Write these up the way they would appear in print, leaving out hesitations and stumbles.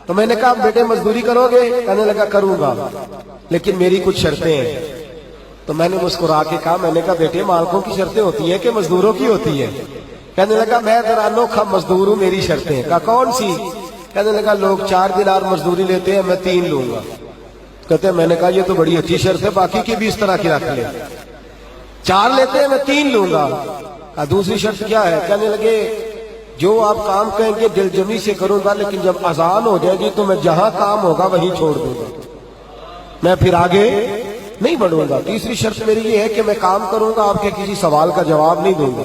تو میں نے کہا بیٹے مزدوری کرو گے؟ کہنے لگا کروں گا لیکن میری کچھ شرطیں ہیں۔ تو میں نے مسکرا کے کہا، میں نے کہا بیٹے مالکوں کی شرطیں ہوتی ہیں کہ مزدوروں کی ہوتی ہیں؟ کہنے لگا میں ذرا انوکھا مزدور ہوں، میری شرطیں۔ کہا کون سی؟ کہنے لگا لوگ 4 دینار مزدوری لیتے ہیں، میں 3 لوں گا۔ کہتے ہیں میں نے کہا یہ تو بڑی اچھی شرط ہے، باقی کی بھی اس طرح کی رکھ لے۔ 4 لیتے ہیں، میں 3 لوں گا۔ کہا دوسری شرط کیا ہے؟ کہنے لگے جو آپ کام کہیں گے دل جمی سے کروں گا، لیکن جب اذان ہو جائے گی تو میں جہاں کام ہوگا وہیں چھوڑ دوں گا، میں پھر آگے نہیں بڑھوں گا۔ تیسری شرط میری یہ ہے کہ میں کام کروں گا، آپ کے کسی سوال کا جواب نہیں دوں گا۔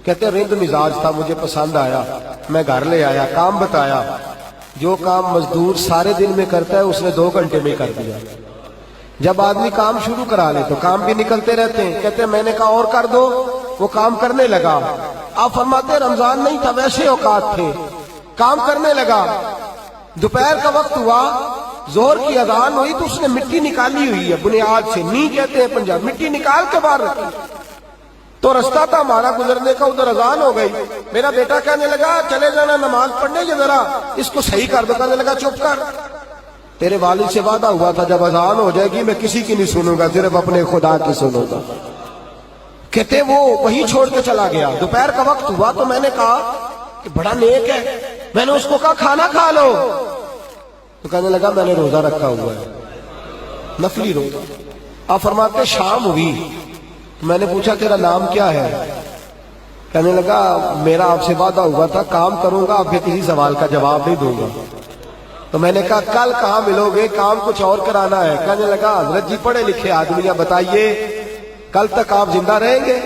کہتے ہیں رند مزاج تھا، مجھے پسند آیا، میں گھر لے آیا، کام بتایا۔ جو کام مزدور سارے دن میں کرتا ہے اس نے 2 گھنٹے میں کر دیا۔ جب آدمی کام شروع کرا لے تو کام بھی نکلتے رہتے ہیں۔ کہتے ہیں میں نے کہا اور کر دو، وہ کام کرنے لگا۔ آپ فرماتے رمضان نہیں تھا ویسے اوقات تھے، کام کرنے لگا۔ دوپہر کا وقت ہوا، ظہر کی اذان ہوئی تو اس نے مٹی نکالی ہوئی ہے بنیاد سے، نی کہتے ہیں پنجاب، مٹی نکال کے باہر رکھی۔ تو رستہ تھا ہمارا گزرنے کا، ادھر اذان ہو گئی۔ میرا بیٹا کہنے لگا چلے جانا نماز پڑھنے، یہ ذرا اس کو صحیح کر دو۔ کہنے لگا چپ کر، تیرے والد سے وعدہ ہوا تھا جب اذان ہو جائے گی میں کسی کی نہیں سنوں گا، صرف اپنے خدا کی سنوں گا۔ کہتے وہ وہیں چھوڑ کے چلا گیا۔ دوپہر کا وقت ہوا تو میں نے کہا کہ بڑا نیک ہے، میں نے اس کو کہا کھانا کھا لو، تو کہنے لگا میں نے روزہ رکھا ہوا ہے، نفلی روزہ۔ آپ فرماتے شام ہوئی، میں نے پوچھا تیرا نام کیا ہے؟ کہنے لگا میرا آپ سے وعدہ ہوا تھا کام کروں گا، آپ کے کسی سوال کا جواب نہیں دوں گا۔ تو میں نے کہا کل کہاں ملو گے، کام کچھ اور کرانا ہے۔ کہنے لگا حضرت جی پڑھے لکھے آدمی ہیں، بتائیے کل تک آپ زندہ رہیں گے؟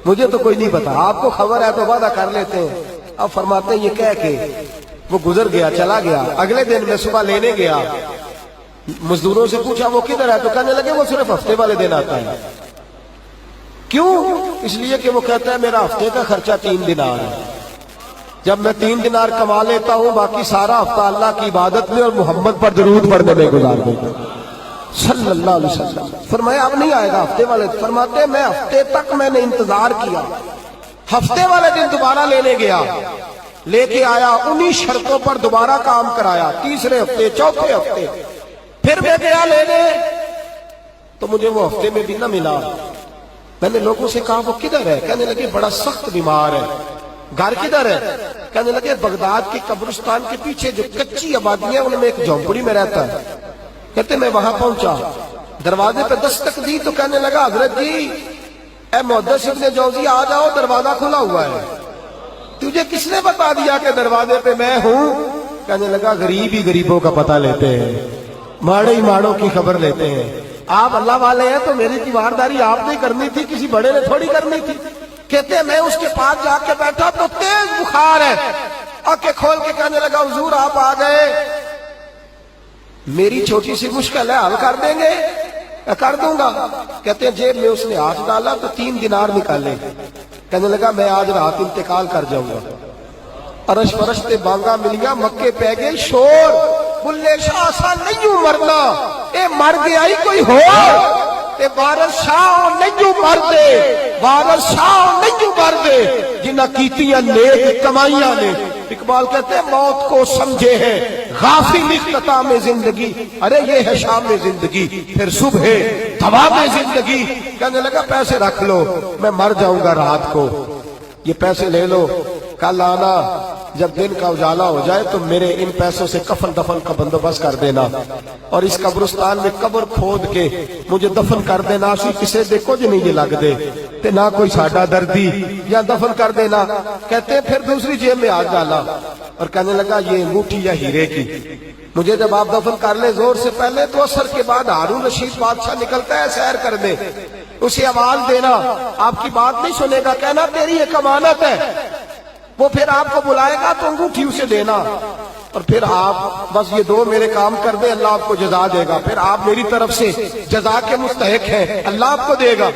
مجھے تو کوئی نہیں پتا، آپ کو خبر ہے تو وعدہ کر لیتے ہیں۔ اب فرماتے ہیں یہ کہہ کے وہ گزر گیا، چلا گیا۔ اگلے دن میں صبح لینے گیا، مزدوروں سے پوچھا وہ کدھر ہے؟ تو کہنے لگے وہ صرف ہفتے والے دن آتا ہے۔ کیوں؟ اس لیے کہ وہ کہتا ہے میرا ہفتے کا خرچہ 3 دینار ہے، جب میں 3 دینار کما لیتا ہوں باقی سارا ہفتہ اللہ کی عبادت میں اور محمد پر درود پڑھنے میں گزار دیتا ہوں صلی اللہ علیہ وسلم۔ فرمایا اب نہیں آئے گا ہفتے والے۔ فرماتے میں ہفتے تک میں نے انتظار کیا، ہفتے والے دن دوبارہ لینے گیا، لے کے آیا، انہی شرطوں پر دوبارہ کام کرایا، تیسرے ہفتے، چوتھے ہفتے۔ پھر میں گیا لینے تو مجھے وہ ہفتے میں بھی نہ ملا۔ میں نے لوگوں سے کہا وہ کدھر ہے؟ کہنے لگے بڑا سخت بیمار ہے۔ گھر کدھر ہے؟ کہنے لگے بغداد کے قبرستان کے پیچھے جو کچی آبادی ہے ان میں ایک جھونپڑی میں رہتا ہے۔ کہتے میں وہاں پہنچا، دروازے پہ دستک دی تو کہنے لگا حضرت جی اے محدث ابن جوزی آ جاؤ، دروازہ کھلا ہوا ہے۔ تجھے کس نے بتا دیا کہ دروازے پہ میں ہوں؟ کہنے لگا غریب ہی غریبوں کا پتہ لیتے ہیں، ماڑے ہی ماڑوں کی خبر لیتے ہیں۔ آپ اللہ والے ہیں تو میری تیمارداری آپ نے کرنی تھی، کسی بڑے نے تھوڑی کرنی تھی۔ کہتے ہیں میں اس کے پاس جا کے بیٹھا تو تیز بخار ہے، آنکھیں کھول کے کہنے لگا حضور آپ آ گئے، میری چھوٹی سی مشکل ہے حل کر دیں گے؟ کر دوں گا۔ کہتے ہیں جیب میں اس نے ہاتھ ڈالا تو 3 دینار نکالے۔ کہنے لگا میں آج رات انتقال کر جاؤں گا۔ عرش فرش تے بانگا ملیا، مکے پہ گئے شور، بلے شاہ سا نہیں مرنا، اے مر گیا ہی کوئی ہو، اے وارث شاہ نہیں مر دے، وارث شاہ نہیں مر دے، جنہ کیتیاں نیک کمائیاں نے۔ اقبال کہتے ہیں موت کو سمجھے ہیں غافل اختتام زندگی، ارے یہ ہے شام زندگی پھر صبح دوام زندگی۔ کہنے لگا پیسے رکھ لو، میں مر جاؤں گا رات کو، یہ پیسے لے لو، کل آنا جب دن کا اجالا ہو جائے تو میرے ان پیسوں سے کفن دفن کا بندوبست کر دینا، اور اس قبرستان میں قبر کھود کے مجھے دفن کر دینا، اسی کسے دیکھو جو نہیں یہ لگ دے تے نہ کوئی ساڈا دردی، یا دفن کر دینا۔ کہتے ہیں پھر دوسری جیب میں ہاتھ ڈالا اور کہنے لگا یہ انگوٹھی یا ہیرے کی، مجھے جب آپ دفن کر لیں زور سے پہلے تو اثر کے بعد ہارون رشید بادشاہ نکلتا ہے سیر کرنے، اسے آواز دینا، آپ کی بات نہیں سنے گا، کہنا تیری ایک امانت ہے، وہ پھر آپ کو بلائے گا تو انگوٹھی اسے دینا، اور پھر آپ بس یہ 2 میرے کام کر دیں، اللہ آپ کو جزا دے گا، پھر آپ میری طرف سے جزا کے مستحق ہیں، اللہ آپ کو دے گا۔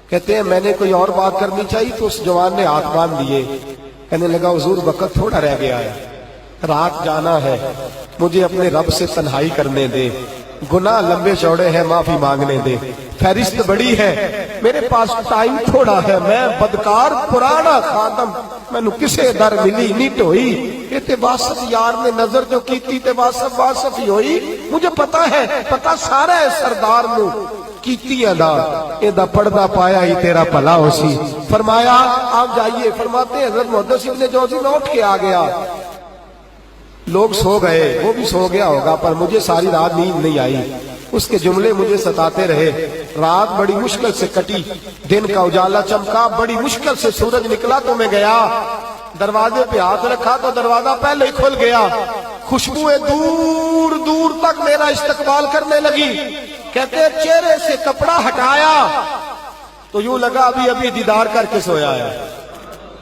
کہتے ہیں میں نے کوئی اور بات کرنی چاہیے تو اس جوان نے ہاتھ باندھ دیے، کہنے لگا حضور وقت تھوڑا رہ گیا ہے، رات جانا ہے، مجھے اپنے رب سے تنہائی کرنے دے، گناہ لمبے چوڑے ہیں معافی مانگنے دے، فہرست بڑی ہے، میرے پاس ٹائم تھوڑا ہے، میں بدکار پرانا خادم، مینو کسے در ملی نہیں ٹوئی، یہ تے واسف یار نے نظر جو کیتی تے واسف ہی ہوئی، مجھے پتا ہے، پتا سارا ہے سردار نو کیتی ادا، ادا پڑھنا پایا ہی تیرا بھلا ہو سی۔ فرمایا آپ جائیے، فرماتے ہیں حضرت محدث ابن جوزی میں اٹھ کے آ گیا، لوگ سو گئے، وہ بھی سو گیا ہوگا، پر مجھے ساری رات نیند نہیں آئی، اس کے جملے مجھے ستاتے رہے، رات بڑی مشکل سے کٹی، دن کا اجالا چمکا، بڑی مشکل سے سورج نکلا تو میں گیا، دروازے پہ ہاتھ رکھا تو دروازہ پہلے ہی کھل گیا، خوشبوئیں دور دور تک میرا استقبال کرنے لگی، کہتے ہیں چہرے سے کپڑا ہٹایا تو یوں لگا ابھی ابھی دیدار کر کے سویا ہے،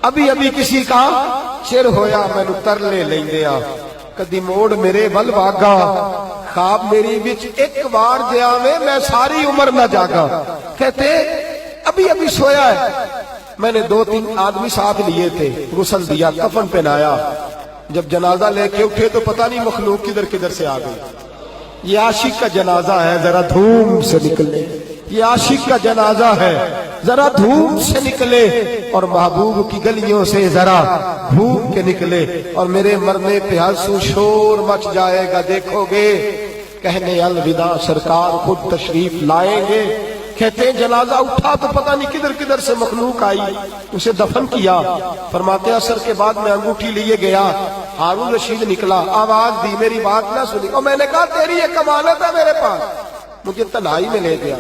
ابھی ابھی کسی کا چر ہویا، میں نتر لے لیں دیا، کدی موڑ میرے ول واگا، خواب میری بچ ایک بار جاوے میں ساری عمر نہ جاگا، کہتے ابھی ابھی سویا ہے، میں نے 2-3 آدمی ساتھ لیے تھے، غسل دیا، کفن پہنایا، جب جنازہ لے کے اٹھے تو پتہ نہیں مخلوق کدھر کدھر سے آ گئی، یہ عاشق کا جنازہ ہے ذرا دھوم سے نکلے، یہ عاشق کا جنازہ ہے ذرا دھوم سے نکلے، اور محبوب کی گلیوں سے ذرا گھوم کے نکلے، اور میرے مرنے پہ ہنسو شور مچ جائے گا، دیکھو گے کہنے الوداع سرکار خود تشریف لائیں گے، کہتے ہیں جنازہ اٹھا تو پتہ نہیں کدھر کدھر سے مخلوق آئی، اسے دفن کیا، فرماتے ہیں عصر کے بعد میں انگوٹھی لیے گیا، ہارون رشید نکلا، آواز دی، میری بات نہ سنی، اور میں نے کہا تیری یہ کمالت ہے میرے پاس، مجھے تنہائی میں لے گیا،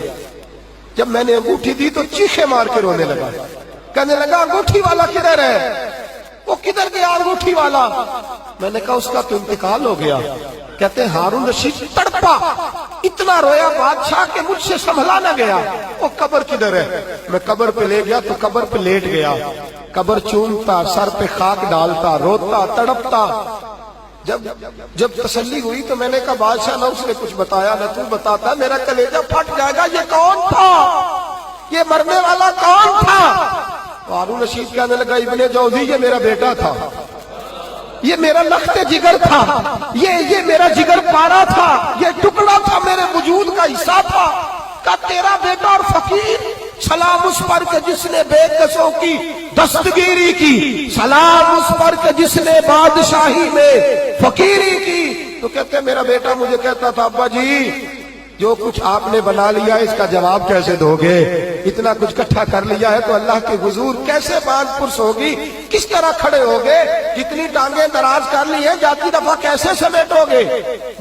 جب میں نے انگوٹھی دی تو چیخے مار کے رونے لگا، کہنے لگا انگوٹھی والا کدھر ہے، وہ کدھر گیا انگوٹھی والا، میں نے کہا اس کا تو انتقال ہو گیا، کہتے ہیں ہارون رشید تڑپا، اتنا رویا بادشاہ کہ مجھ سے سنبھلا نہ گیا، وہ قبر کدھر ہے، میں قبر پہ لے گیا تو قبر پہ لیٹ گیا، قبر چومتا، سر پہ خاک ڈالتا، روتا، تڑپتا، جب تسلی ہوئی تو میں نے کہا بادشاہ نہ اس نے کچھ بتایا نہ تو بتاتا، میرا کلیجہ پھٹ جائے گا، یہ کون تھا، یہ مرنے والا کون تھا، ہارون رشید کہنے لگا ابن جوزی یہ میرا بیٹا تھا، یہ میرا لخت جگر تھا، یہ میرا جگر پارا تھا، یہ ٹکڑا تھا میرے وجود کا حصہ تھا، کہ تیرا بیٹا اور فقیر، سلام اس پر کہ جس نے بے کسوں کی دستگیری کی، سلام اس پر کہ جس نے بادشاہی میں فقیری کی، تو کہتے ہیں میرا بیٹا مجھے کہتا تھا ابا جی جو کچھ آپ نے بنا لیا اس کا جواب کیسے دو گے، اتنا کچھ کٹھا کر لیا ہے تو اللہ کی حضور کیسے باندھ پرس ہوگی، کس طرح کھڑے ہوگے، جتنی ٹانگیں دراز کر لی ہیں جاتی دفعہ کیسے سمیٹو گے،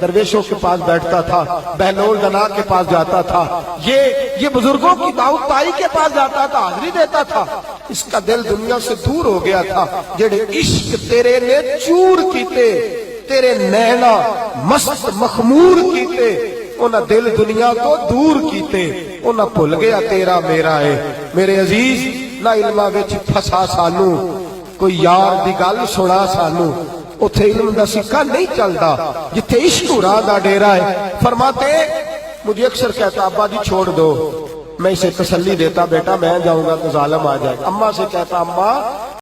درویشوں کے پاس بیٹھتا تھا، بہلول دنا کے پاس جاتا تھا، یہ بزرگوں کی دعوت تائی کے پاس جاتا تھا، حاضری دیتا تھا، اس کا دل دنیا سے دور ہو گیا تھا، جڑے عشق تیرے نے چور کیتے، تیرے نینا مست مخمور کیتے، انہاں دل دنیا کو دور کیتے، انہاں بھول گیا تیرا میرا ہے، میرے عزیز نہ علماں وچ پھسا سانو، کوئی یار دی گل سنا سانو، اتھے علم دا سکہ نہیں چلدا، جتھے عشق راہ دا ڈیرا ہے، فرماتے مجھے اکثر کہتا ابا جی چھوڑ دو، میں اسے تسلی دیتا بیٹا میں جاؤں گا تو ظالم آ جائے گا، اماں سے کہتا اماں